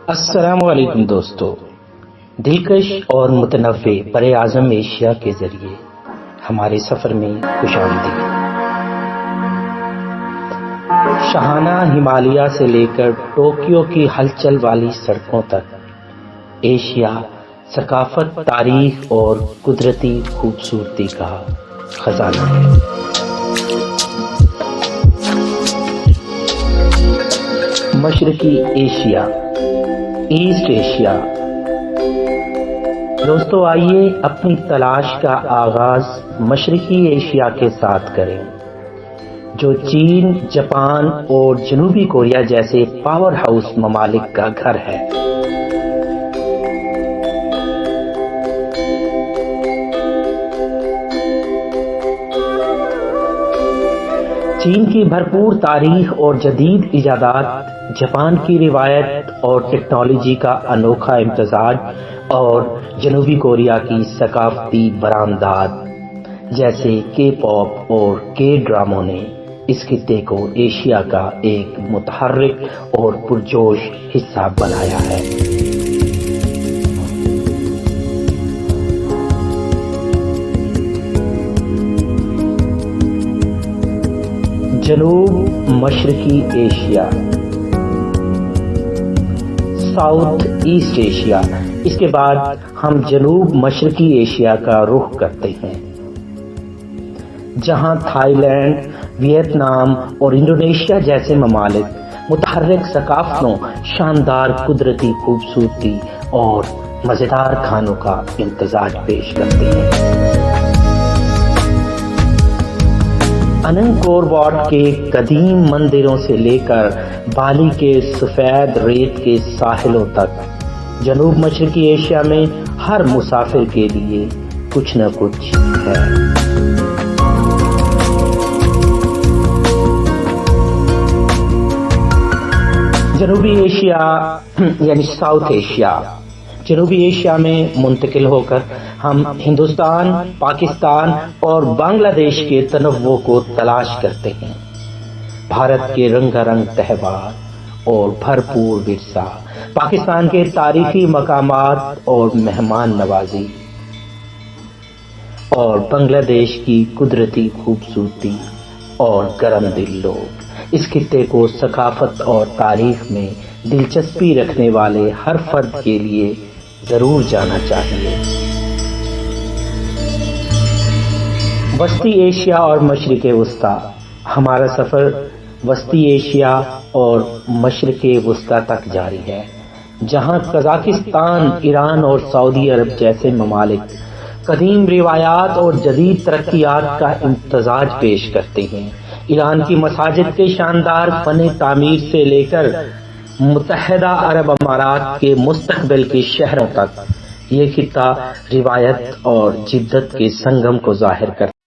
السلام علیکم دوستو، دلکش اور متنوع بر اعظم ایشیا کے ذریعے ہمارے سفر میں خوش آمدید۔ شاہانہ ہمالیہ سے لے کر ٹوکیو کی ہلچل والی سڑکوں تک ایشیا ثقافت، تاریخ اور قدرتی خوبصورتی کا خزانہ ہے۔ مشرقی ایشیا، ایسٹ ایشیا۔ دوستو، آئیے اپنی تلاش کا آغاز مشرقی ایشیا کے ساتھ کریں، جو چین، جاپان اور جنوبی کوریا جیسے پاور ہاؤس ممالک کا گھر ہے۔ چین کی بھرپور تاریخ اور جدید ایجادات، جاپان کی روایت اور ٹیکنالوجی کا انوکھا امتزاج اور جنوبی کوریا کی ثقافتی برآمدات جیسے کے پاپ اور کے ڈراموں نے اس خطے کو ایشیا کا ایک متحرک اور پرجوش حصہ بنایا ہے۔ جنوب مشرقی ایشیا، ساؤتھ ایسٹ ایشیا۔ اس کے بعد ہم جنوب مشرقی ایشیا کا رخ کرتے ہیں، جہاں تھائی لینڈ، ویتنام اور انڈونیشیا جیسے ممالک متحرک ثقافتوں، شاندار قدرتی خوبصورتی اور مزیدار کھانوں کا امتزاج پیش کرتے ہیں۔ اننگکور واٹ کے قدیم مندروں سے لے کر بالی کے سفید ریت کے ساحلوں تک، جنوب مشرقی ایشیا میں ہر مسافر کے لیے کچھ نہ کچھ ہے۔ جنوبی ایشیا یعنی ساؤتھ ایشیا، جنوبی ایشیا میں منتقل ہو کر ہم ہندوستان، پاکستان اور بنگلہ دیش کے تنوع کو تلاش کرتے ہیں۔ بھارت کے رنگا رنگ تہوار اور بھرپور ورثہ، پاکستان کے تاریخی مقامات اور مہمان نوازی، اور بنگلہ دیش کی قدرتی خوبصورتی اور گرم دل لوگ۔ اس خطے کو ثقافت اور تاریخ میں دلچسپی رکھنے والے ہر فرد کے لیے ضرور جانا چاہیے۔ وسطی ایشیا اور مشرق وسطیٰ۔ ہمارا سفر وسطی ایشیا اور مشرق وسطیٰ تک جاری ہے، جہاں قزاقستان، ایران اور سعودی عرب جیسے ممالک قدیم روایات اور جدید ترقیات کا امتزاج پیش کرتے ہیں۔ ایران کی مساجد کے شاندار فن تعمیر سے لے کر متحدہ عرب امارات کے مستقبل کے شہروں تک، یہ خطہ روایت اور جدت کے سنگم کو ظاہر کرتا ہے۔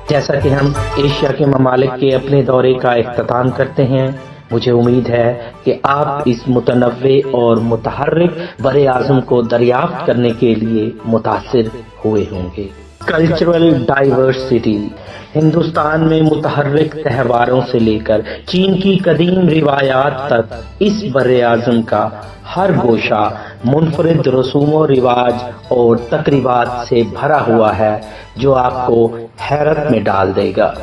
جیسا کہ ہم ایشیا کے ممالک کے اپنے دورے کا اختتام کرتے ہیں، مجھے امید ہے کہ آپ اس متنوع اور متحرک بر اعظم کو دریافت کرنے کے لیے متاثر ہوئے ہوں گے۔ Cultural diversity. ہندوستان میں متحرک تہواروں سے لے کر چین کی قدیم روایات تک، اس بر اعظم کا ہر گوشہ منفرد رسوم و رواج اور تقریبات سے بھرا ہوا ہے جو آپ کو حیرت میں ڈال دے گا۔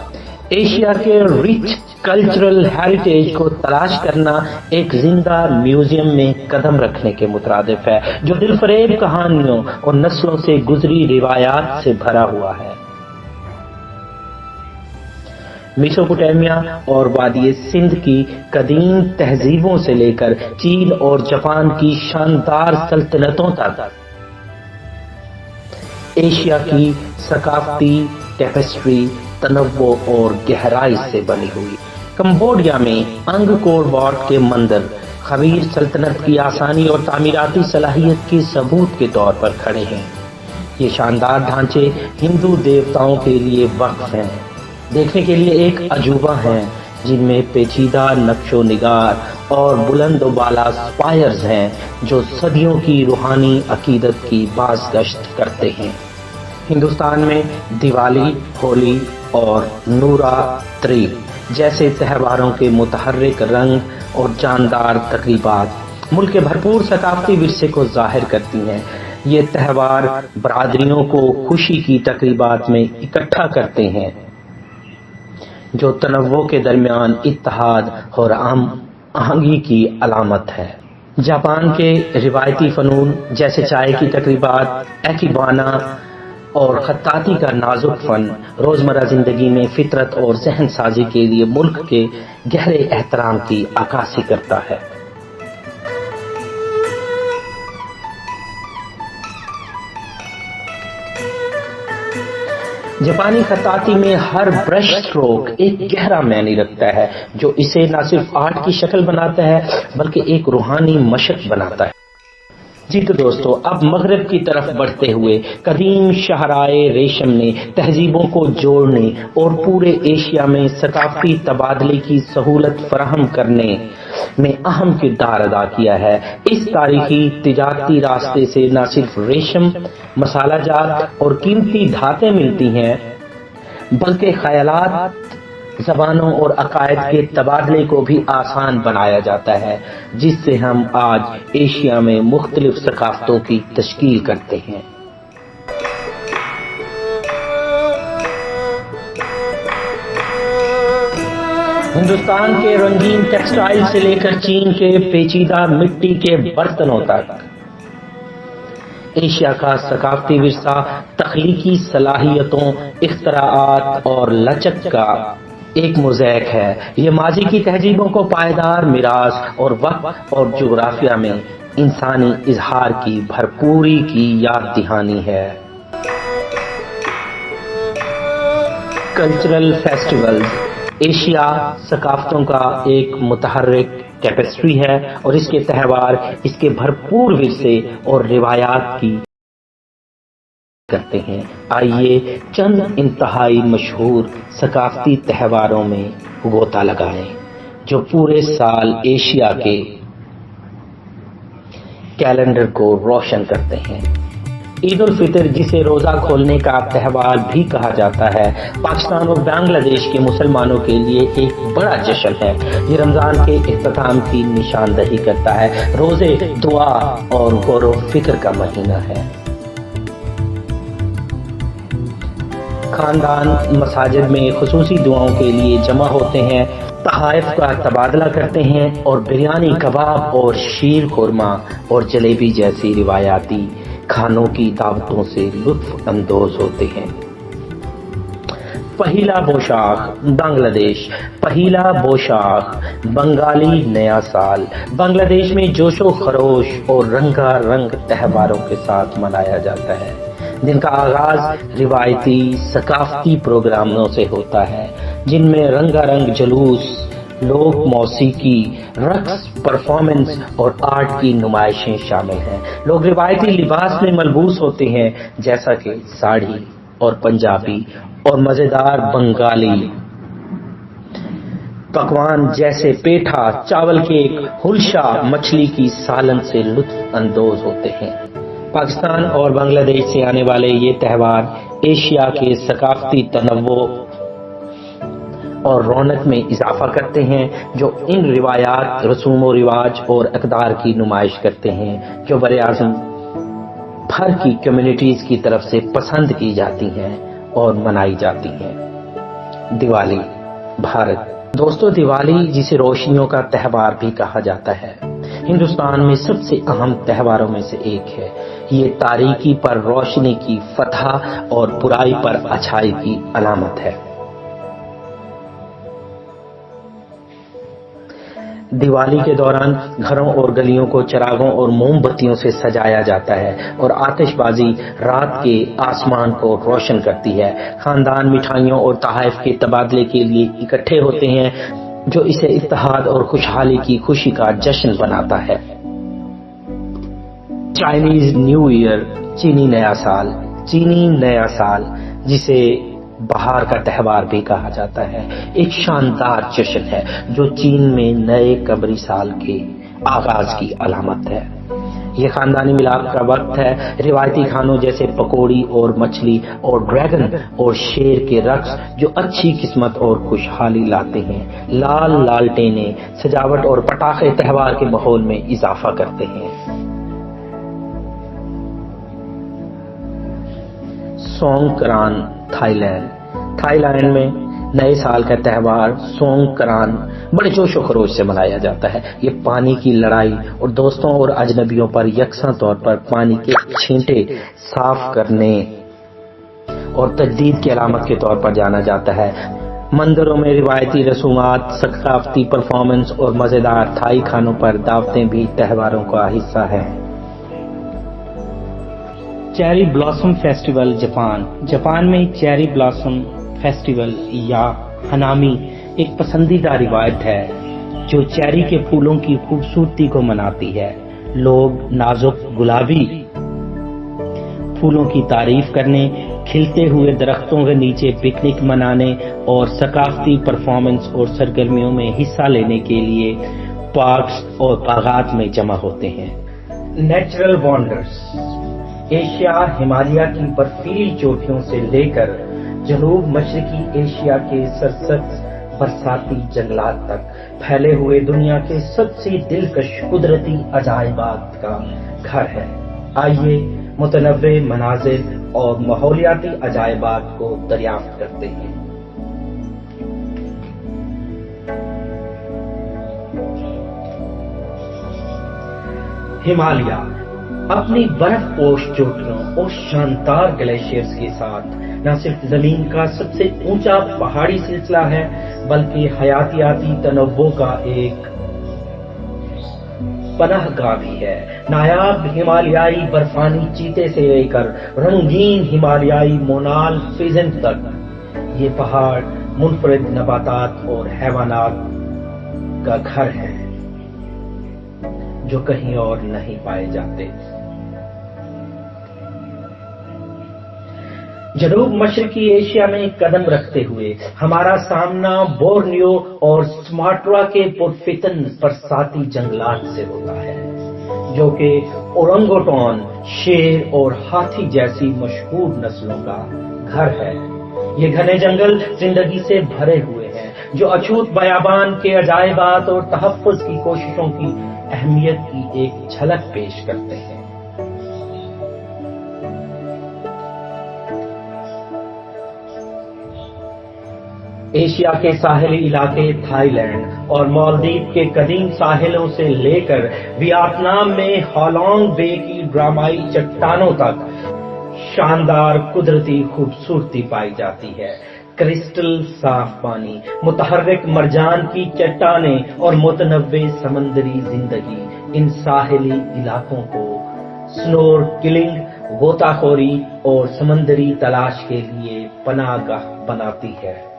ایشیا کے رچ کلچرل ہیریٹیج کو تلاش کرنا ایک زندہ میوزیم میں قدم رکھنے کے مترادف ہے، جو دل فریب کہانیوں اور نسلوں سے گزری روایات سے بھرا ہوا ہے۔ میسوپوٹیمیا اور وادی سندھ کی قدیم تہذیبوں سے لے کر چین اور جاپان کی شاندار سلطنتوں تک، ایشیا کی ثقافتی ٹیپسٹری تنوع اور گہرائی سے بنی ہوئی۔ کمبوڈیا میں انگکور واٹ کے مندر خمیر سلطنت کی آسانی اور تعمیراتی صلاحیت کے ثبوت کے طور پر کھڑے ہیں۔ یہ شاندار ڈھانچے ہندو دیوتاؤں کے لیے وقف ہیں، دیکھنے کے لیے ایک عجوبہ ہیں، جن میں پیچیدہ نقش و نگار اور بلند و بالا سپائرز ہیں جو صدیوں کی روحانی عقیدت کی بازگشت کرتے ہیں۔ ہندوستان میں دیوالی، ہولی اور نوراتری جیسے تہواروں کے متحرک رنگ اور جاندار تقریبات ملک کے بھرپور ثقافتی ورثے کو ظاہر کرتی ہیں۔ یہ تہوار برادریوں کو خوشی کی تقریبات میں اکٹھا کرتے ہیں جو تنوع کے درمیان اتحاد اور ہم آہنگی کی علامت ہے۔ جاپان کے روایتی فنون جیسے چائے کی تقریبات، ایکیبانا اور خطاطی کا نازک فن روزمرہ زندگی میں فطرت اور ذہن سازی کے لیے ملک کے گہرے احترام کی عکاسی کرتا ہے۔ جاپانی خطاطی میں ہر برش اسٹروک ایک گہرا معنی رکھتا ہے جو اسے نہ صرف آرٹ کی شکل بناتا ہے بلکہ ایک روحانی مشق بناتا ہے۔ جی تو دوستو، اب مغرب کی طرف بڑھتے ہوئے قدیم شاہراہ ریشم نے تہذیبوں کو جوڑنے اور پورے ایشیا میں ثقافتی تبادلے کی سہولت فراہم کرنے میں اہم کردار ادا کیا ہے۔ اس تاریخی تجارتی راستے سے نہ صرف ریشم، مسالہ جات اور قیمتی دھاتیں ملتی ہیں بلکہ خیالات، زبانوں اور عقائد کے تبادلے کو بھی آسان بنایا جاتا ہے، جس سے ہم آج ایشیا میں مختلف ثقافتوں کی تشکیل کرتے ہیں۔ ہندوستان کے رنگین ٹیکسٹائل سے لے کر چین کے پیچیدہ مٹی کے برتنوں تک ایشیا کا ثقافتی ورثہ تخلیقی صلاحیتوں، اختراعات اور لچک کا ایک موزیک ہے۔ یہ ماضی کی تہذیبوں کو پائیدار میراث اور وقت اور جغرافیہ میں انسانی اظہار کی بھرپوری کی یاد دہانی ہے۔ کلچرل فیسٹیولز ایشیا ثقافتوں کا ایک متحرک ٹیپسٹری ہے اور اس کے تہوار اس کے بھرپور ورثے اور روایات کی کرتے ہیں۔ آئیے چند انتہائی مشہور ثقافتی تہواروں میں غوطہ لگائیں جو پورے سال ایشیا کے کیلنڈر کو روشن کرتے ہیں۔ عید الفطر، جسے روزہ کھولنے کا تہوار بھی کہا جاتا ہے، پاکستان اور بنگلہ دیش کے مسلمانوں کے لیے ایک بڑا جشن ہے۔ یہ رمضان کے اختتام کی نشاندہی کرتا ہے۔ روزے دعا اور غور و فکر کا مہینہ ہے۔ خاندان مساجد میں خصوصی دعاؤں کے لیے جمع ہوتے ہیں، تحائف کا تبادلہ کرتے ہیں اور بریانی، کباب اور شیر خورما اور جلیبی جیسی روایاتی کھانوں کی دعوتوں سے لطف اندوز ہوتے ہیں۔ پہیلا بوشاخ بنگلہ دیش۔ پہیلا بوشاخ بنگالی نیا سال بنگلہ دیش میں جوش و خروش اور رنگا رنگ تہواروں کے ساتھ منایا جاتا ہے، جن کا آغاز روایتی ثقافتی پروگراموں سے ہوتا ہے جن میں رنگا رنگ جلوس، لوک موسیقی، رقص، پرفارمنس اور آرٹ کی نمائشیں شامل ہیں۔ لوگ روایتی لباس میں ملبوس ہوتے ہیں جیسا کہ ساڑی اور پنجابی، اور مزیدار بنگالی پکوان جیسے پیٹھا، چاول کیک، ہلشا، مچھلی کی سالن سے لطف اندوز ہوتے ہیں۔ پاکستان اور بنگلہ دیش سے آنے والے یہ تہوار ایشیا کے ثقافتی تنوع اور رونق میں اضافہ کرتے ہیں، جو ان روایات، رسوم و رواج اور اقدار کی نمائش کرتے ہیں جو بر اعظم بھر کی کمیونٹیز کی طرف سے پسند کی جاتی ہیں اور منائی جاتی ہیں۔ دیوالی، بھارت۔ دوستو، دیوالی، جسے روشنیوں کا تہوار بھی کہا جاتا ہے، ہندوستان میں سب سے اہم تہواروں میں سے ایک ہے۔ یہ تاریکی پر روشنی کی فتح اور برائی پر اچھائی کی علامت ہے۔ دیوالی کے دوران گھروں اور گلیوں کو چراغوں اور موم بتیوں سے سجایا جاتا ہے اور آتش بازی رات کے آسمان کو روشن کرتی ہے۔ خاندان مٹھائیوں اور تحائف کے تبادلے کے لیے اکٹھے ہوتے ہیں، جو اسے اتحاد اور خوشحالی کی خوشی کا جشن بناتا ہے۔ چائنیز نیو ایئر، چینی نیا سال۔ چینی نیا سال، جسے بہار کا تہوار بھی کہا جاتا ہے، ایک شاندار جشن ہے جو چین میں نئے قمری سال کے آغاز کی علامت ہے۔ یہ خاندانی ملاپ کا وقت ہے۔ روایتی کھانوں جیسے پکوڑی اور مچھلی اور ڈریگن اور شیر کے رقص جو اچھی قسمت اور خوشحالی لاتے ہیں۔ لال لالٹینیں، سجاوٹ اور پٹاخے تہوار کے ماحول میں اضافہ کرتے ہیں۔ سونگکران، تھائی لینڈ میں نئے سال کا تہوار سونگکران بڑے جوش و خروش سے منایا جاتا ہے۔ یہ پانی کی لڑائی اور دوستوں اور اجنبیوں پر یکساں طور پر پانی کے چھینٹے صاف کرنے اور تجدید کی علامت کے طور پر جانا جاتا ہے۔ مندروں میں روایتی رسومات، ثقافتی پرفارمنس اور مزیدار تھائی کھانوں پر دعوتیں بھی تہواروں کا حصہ ہیں۔ چیری بلاسم فیسٹیول، جاپان میں چیری بلاسم فیسٹیول یا ہنامی ایک پسندیدہ روایت ہے جو چیری کے پھولوں کی خوبصورتی کو مناتی ہے۔ لوگ نازک گلابی پھولوں کی تعریف کرنے، کھلتے ہوئے درختوں کے نیچے پکنک منانے اور ثقافتی پرفارمنس اور سرگرمیوں میں حصہ لینے کے لیے پارکس اور باغات میں جمع ہوتے ہیں۔ نیچرل وانڈرز، ایشیا ہمالیہ کی برفیلی چوٹیوں سے لے کر جنوب مشرقی ایشیا کے سرسبز برساتی جنگلات تک پھیلے ہوئے دنیا کے سب سے دلکش قدرتی عجائبات کا گھر ہے۔ آئیے متنوع مناظر اور ماحولیاتی عجائبات کو دریافت کرتے ہیں۔ ہمالیہ اپنی برف پوش چوٹیوں اور شاندار گلیشیئرز کے ساتھ نہ صرف زمین کا سب سے اونچا پہاڑی سلسلہ ہے بلکہ حیاتیاتی تنوع کا ایک پناہ گاہ بھی ہے۔ نایاب ہمالیائی برفانی چیتے سے لے کر رنگین ہمالیائی مونال فیزنٹ تک، یہ پہاڑ منفرد نباتات اور حیوانات کا گھر ہے جو کہیں اور نہیں پائے جاتے۔ جنوب مشرقی ایشیا میں قدم رکھتے ہوئے ہمارا سامنا بورنیو اور سماٹرا کے پرفتن برساتی جنگلات سے ہوتا ہے جو کہ اورنگوٹان، شیر اور ہاتھی جیسی مشہور نسلوں کا گھر ہے۔ یہ گھنے جنگل زندگی سے بھرے ہوئے ہیں جو اچھوت بیابان کے عجائبات اور تحفظ کی کوششوں کی اہمیت کی ایک جھلک پیش کرتے ہیں۔ ایشیا کے ساحلی علاقے تھائی لینڈ اور مالدیپ کے قدیم ساحلوں سے لے کر ویتنام میں ہالونگ بے کی ڈرامائی چٹانوں تک شاندار قدرتی خوبصورتی پائی جاتی ہے۔ کرسٹل صاف پانی، متحرک مرجان کی چٹانیں اور متنوع سمندری زندگی ان ساحلی علاقوں کو سنورکلنگ، غوطہ خوری اور سمندری تلاش کے لیے پناہ گاہ بناتی ہے۔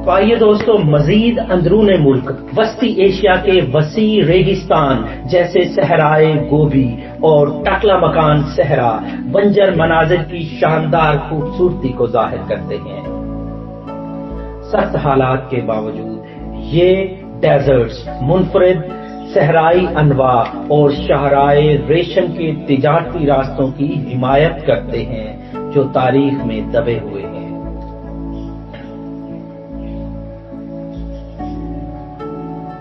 تو آئیے دوستو مزید اندرون ملک وسطی ایشیا کے وسیع ریگستان جیسے صحرائے گوبی اور ٹکلا مکان صحرا بنجر مناظر کی شاندار خوبصورتی کو ظاہر کرتے ہیں۔ سخت حالات کے باوجود یہ ڈیزرٹس منفرد صحرائی انواع اور شاہراہ ریشم کے تجارتی راستوں کی حمایت کرتے ہیں جو تاریخ میں دبے ہوئے ہیں۔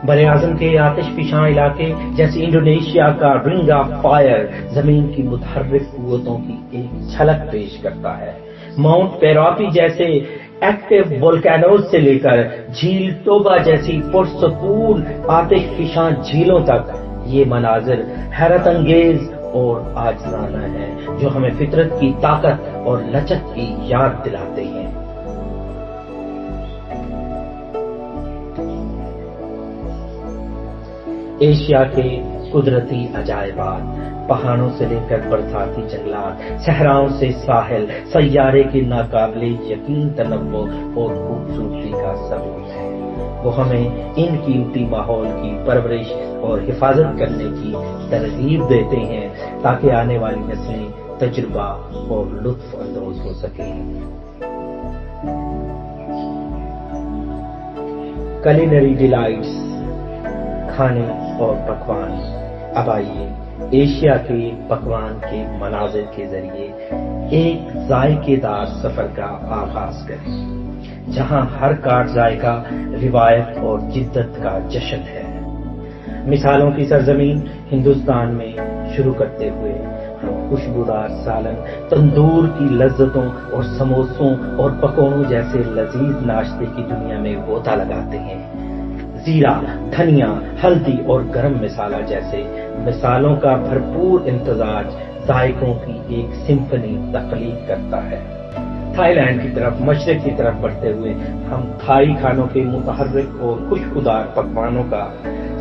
براعظم کے آتش فشاں علاقے جیسے انڈونیشیا کا رنگ آف فائر زمین کی متحرک قوتوں کی ایک جھلک پیش کرتا ہے۔ ماؤنٹ پیراپی جیسے ایکٹیو وولکینوز سے لے کر جھیل ٹوبا جیسی پرسکون آتش فشاں جھیلوں تک یہ مناظر حیرت انگیز اور عاجزانہ ہیں جو ہمیں فطرت کی طاقت اور لچک کی یاد دلاتے ہیں۔ ایشیا کے قدرتی عجائبات پہاڑوں سے لے کر برساتی جنگلات، صحراؤں سے ساحل، سیارے کے ناقابل یقین تنوع اور خوبصورتی کا ثبوت ہے۔ وہ ہمیں ان قیمتی ماحول کی پرورش اور حفاظت کرنے کی ترغیب دیتے ہیں تاکہ آنے والی نسلیں تجربہ اور لطف اندوز ہو سکیں۔ culinary delights, کھانے اور پکوان. اب آئیے ایشیا کے پکوان کے مناظر کے ذریعے ایک ذائقے دار سفر کا آغاز کریں، جہاں ہر کاٹ ذائقہ روایت اور جدت کا جشن ہے. مثالوں کی سرزمین ہندوستان میں شروع کرتے ہوئے ہم خوشبودار سالن، تندور کی لذتوں اور سموسوں اور پکوڑوں جیسے لذیذ ناشتے کی دنیا میں غوطہ لگاتے ہیں. زیرہ، دھنیا، ہلدی اور گرم مسالہ جیسے مسالوں کا بھرپور امتزاج ذائقوں کی ایک سمفنی تخلیق کرتا ہے. تھائی لینڈ کی طرف، مشرق کی طرف بڑھتے ہوئے ہم تھائی کھانوں کے متحرک اور خوشبودار پکوانوں کا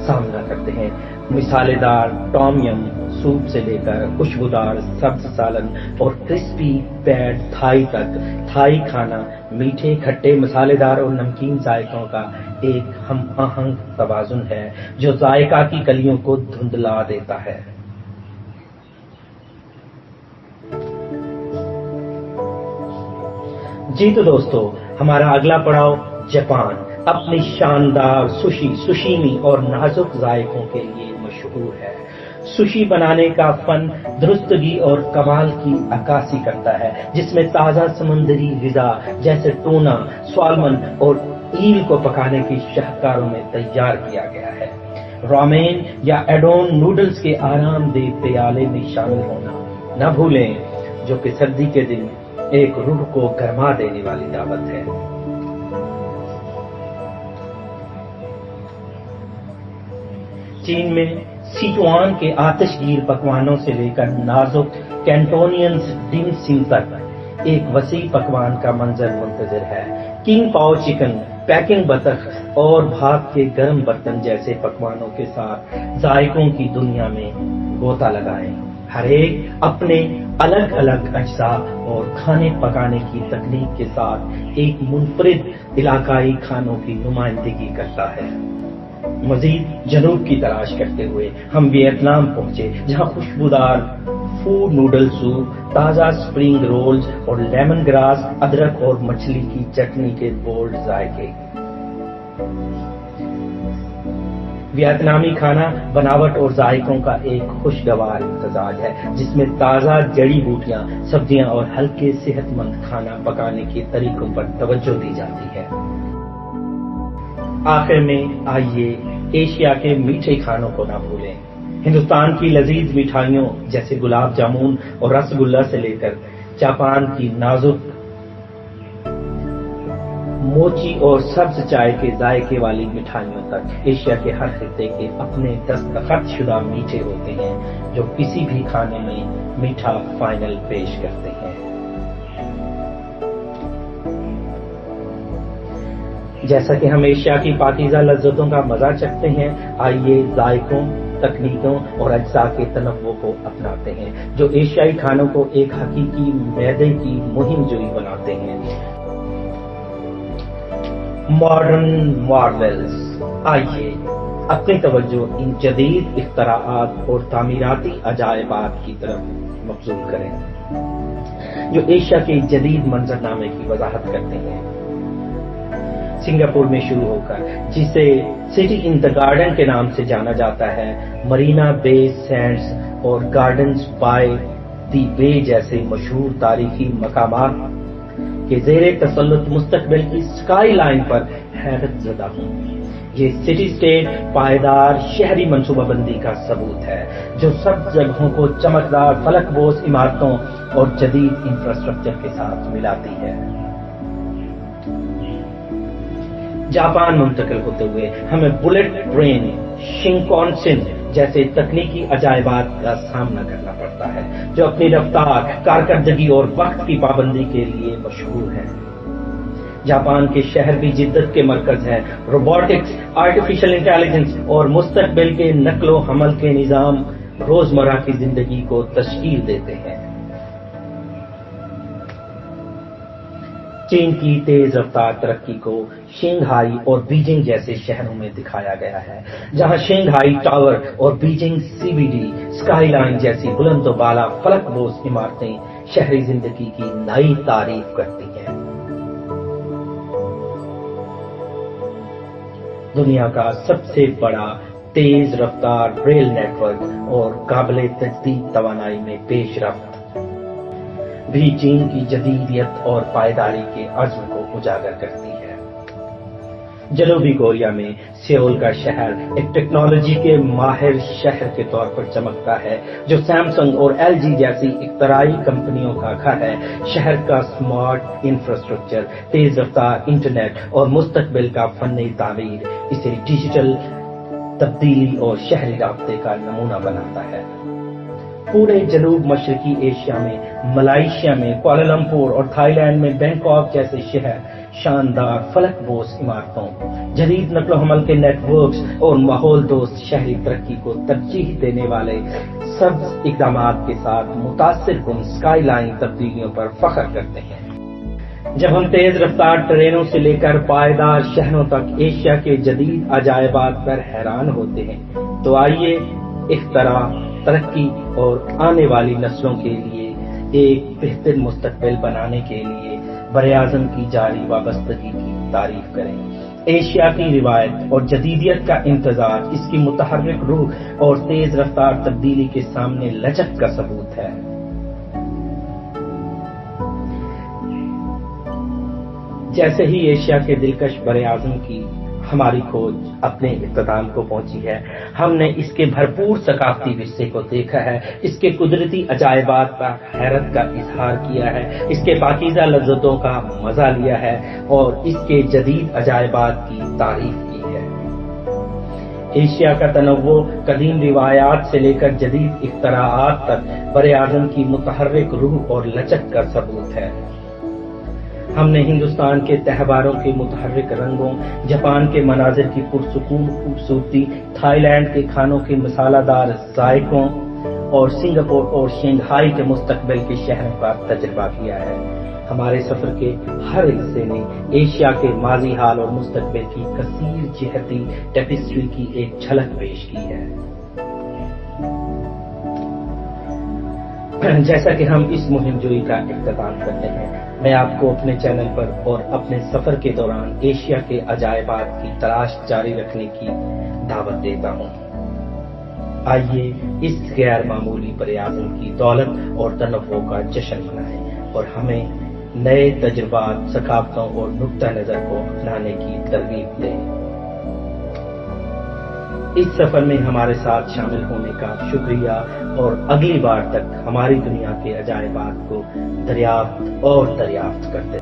سامنا کرتے ہیں. مسالے دار ٹام یم سوپ سے لے کر خوشبودار سبز سالن اور کرسپی پیڈ تھائی تک، تھائی کھانا میٹھے، کھٹے، مسالے دار اور نمکین ذائقوں کا ایک ہم آہنگ توازن ہے جو ذائقہ کی کلیوں کو دھندلا دیتا ہے. جی تو دوستو، ہمارا اگلا پڑاؤ جاپان اپنی شاندار سوشیمی اور نازک ذائقوں کے لیے مشہور ہے. سوشی بنانے کا فن درستگی اور کمال کی عکاسی کرتا ہے، جس میں تازہ سمندری غذا جیسے ٹونا، سالمن اور ایل کو پکانے کی شاہکاروں میں تیار کیا گیا ہے. رامین یا ایڈون نوڈلز کے آرام دہ پیالے میں شامل ہونا نہ بھولیں، جو کہ سردی کے دن ایک روح کو گرما دینے والی دعوت ہے. چین میں سیچوان کے آتش گیر پکوانوں سے لے کر نازک کینٹونینز ڈم سم تک ایک وسیع پکوان کا منظر منتظر ہے. کنگ پاؤ چکن، پیکنگ بطخ اور بھاپ کے گرم برتن جیسے پکوانوں کے ساتھ ذائقوں کی دنیا میں غوطہ لگائیں. ہر ایک اپنے الگ الگ اجزاء اور کھانے پکانے کی تکنیک کے ساتھ ایک منفرد علاقائی کھانوں کی نمائندگی کرتا ہے. مزید جنوب کی تلاش کرتے ہوئے ہم ویتنام پہنچے، جہاں خوشبودار فوڈ نوڈل سوپ، تازہ سپرنگ رولز اور لیمن گراس، ادرک اور مچھلی کی چٹنی کے بولڈ ذائقے. ویتنامی کھانا بناوٹ اور ذائقوں کا ایک خوشگوار امتزاج ہے، جس میں تازہ جڑی بوٹیاں، سبزیاں اور ہلکے صحت مند کھانا پکانے کے طریقوں پر توجہ دی جاتی ہے. آخر میں آئیے ایشیا کے میٹھے کھانوں کو نہ بھولیں. ہندوستان کی لذیذ مٹھائیوں جیسے گلاب جامن اور رس گلہ سے لے کر جاپان کی نازک موچی اور سبز چائے کے ذائقے والی مٹھائیوں تک، ایشیا کے ہر خطے کے اپنے دستخط شدہ میٹھے ہوتے ہیں جو کسی بھی کھانے میں میٹھا فائنل پیش کرتے ہیں. جیسا کہ ہم ایشیا کی پاکیزہ لذتوں کا مزہ چکھتے ہیں، آئیے ذائقوں، تکنیکوں اور اجزاء کے تنوع کو اپناتے ہیں جو ایشیائی کھانوں کو ایک حقیقی معدے کی مہم جوئی بناتے ہیں. ماڈرن مارولز، آئیے اپنی توجہ ان جدید اختراعات اور تعمیراتی عجائبات کی طرف مبذول کریں جو ایشیا کے جدید منظرنامے کی وضاحت کرتے ہیں. سنگاپور میں شروع ہو کر جسے سٹی ان دا گارڈن کے نام سے جانا جاتا ہے، مرینا بے سینڈز اور گارڈنز بائی دی بے جیسے مشہور تاریخی مقامات کے زیر تسلط مستقبل کی سکائی لائن پر حیرت زدہ ہوں. یہ سٹی اسٹیٹ پائیدار شہری منصوبہ بندی کا ثبوت ہے جو سب جگہوں کو چمکدار فلک بوس عمارتوں اور جدید انفراسٹرکچر کے ساتھ ملاتی ہے. جاپان منتقل ہوتے ہوئے ہمیں بلٹ ٹرین، شنکانسن جیسے تکنیکی عجائبات کا سامنا کرنا پڑتا ہے جو اپنی رفتار، کارکردگی اور وقت کی پابندی کے لیے مشہور ہیں. جاپان کے شہر بھی جدت کے مرکز ہیں. روبوٹکس، آرٹیفیشل انٹیلیجنس اور مستقبل کے نقل و حمل کے نظام روزمرہ کی زندگی کو تشکیل دیتے ہیں. چین کی تیز رفتار ترقی کو شنگھائی اور بیجنگ جیسے شہروں میں دکھایا گیا ہے، جہاں شنگھائی ٹاور اور بیجنگ CBD سکائی لائن جیسی بلند و بالا فلک بوس عمارتیں شہری زندگی کی نئی تعریف کرتی ہیں. دنیا کا سب سے بڑا تیز رفتار ریل نیٹ ورک اور قابل تجدید توانائی میں پیش رفت بھی چین کی جدیدیت اور پائیداری کے عزم کو اجاگر کرتی ہے۔ جنوبی کوریا میں سیول کا شہر ایک ٹیکنالوجی کے ماہر شہر کے طور پر چمکتا ہے جو سیمسنگ اور ایل جی جیسی اختراعی کمپنیوں کا گھر ہے۔ شہر کا سمارٹ انفراسٹرکچر، تیز رفتار انٹرنیٹ اور مستقبل کا فن تعمیر اسے ڈیجیٹل تبدیلی اور شہری رابطے کا نمونہ بناتا ہے۔ پورے جنوب مشرقی ایشیا میں ملائیشیا میں کوالالمپور اور تھائی لینڈ میں بینکاک جیسے شہر شاندار فلک بوس عمارتوں، جدید نقل و حمل کے نیٹ ورکس اور ماحول دوست شہری ترقی کو ترجیح دینے والے سبز اقدامات کے ساتھ متاثر کن اسکائی لائن تبدیلیوں پر فخر کرتے ہیں۔ جب ہم تیز رفتار ٹرینوں سے لے کر پائیدار شہروں تک ایشیا کے جدید عجائبات پر حیران ہوتے ہیں تو آئیے اختراع، ترقی اور آنے والی نسلوں کے لیے ایک بہتر مستقبل بنانے کے لیے براعظم کی جاری وابستگی کی تعریف کریں۔ ایشیا کی روایت اور جدیدیت کا امتزاج اس کی متحرک روح اور تیز رفتار تبدیلی کے سامنے لچک کا ثبوت ہے۔ جیسے ہی ایشیا کے دلکش براعظم کی ہماری کھوج اپنے اختتام کو پہنچی ہے، ہم نے اس کے بھرپور ثقافتی ورثے کو دیکھا ہے، اس کے قدرتی عجائبات پر حیرت کا اظہار کیا ہے، اس کے پاکیزہ لذتوں کا مزہ لیا ہے اور اس کے جدید عجائبات کی تعریف کی ہے۔ ایشیا کا تنوع قدیم روایات سے لے کر جدید اختراعات تک براعظم کی متحرک روح اور لچک کا ثبوت ہے۔ ہم نے ہندوستان کے تہواروں کے متحرک رنگوں، جاپان کے مناظر کی پرسکون خوبصورتی، تھائی لینڈ کے کھانوں کے مسالہ دار ذائقوں اور سنگاپور اور شنگھائی کے مستقبل کے شہروں کا تجربہ کیا ہے۔ ہمارے سفر کے ہر حصے نے ایشیا کے ماضی، حال اور مستقبل کی کثیر جہتی ٹیپسٹری کی ایک جھلک پیش کی ہے۔ جیسا کہ ہم اس مہم جوئی کا اختتام کرتے ہیں، میں آپ کو اپنے چینل پر اور اپنے سفر کے دوران ایشیا کے عجائبات کی تلاش جاری رکھنے کی دعوت دیتا ہوں۔ آئیے اس غیر معمولی براعظم کی دولت اور تنوع کا جشن منائیں اور ہمیں نئے تجربات، ثقافتوں اور نقطہ نظر کو اپنانے کی ترغیب دیں۔ اس سفر میں ہمارے ساتھ شامل ہونے کا شکریہ اور اگلی بار تک ہماری دنیا کے عجائبات کو دریافت کرتے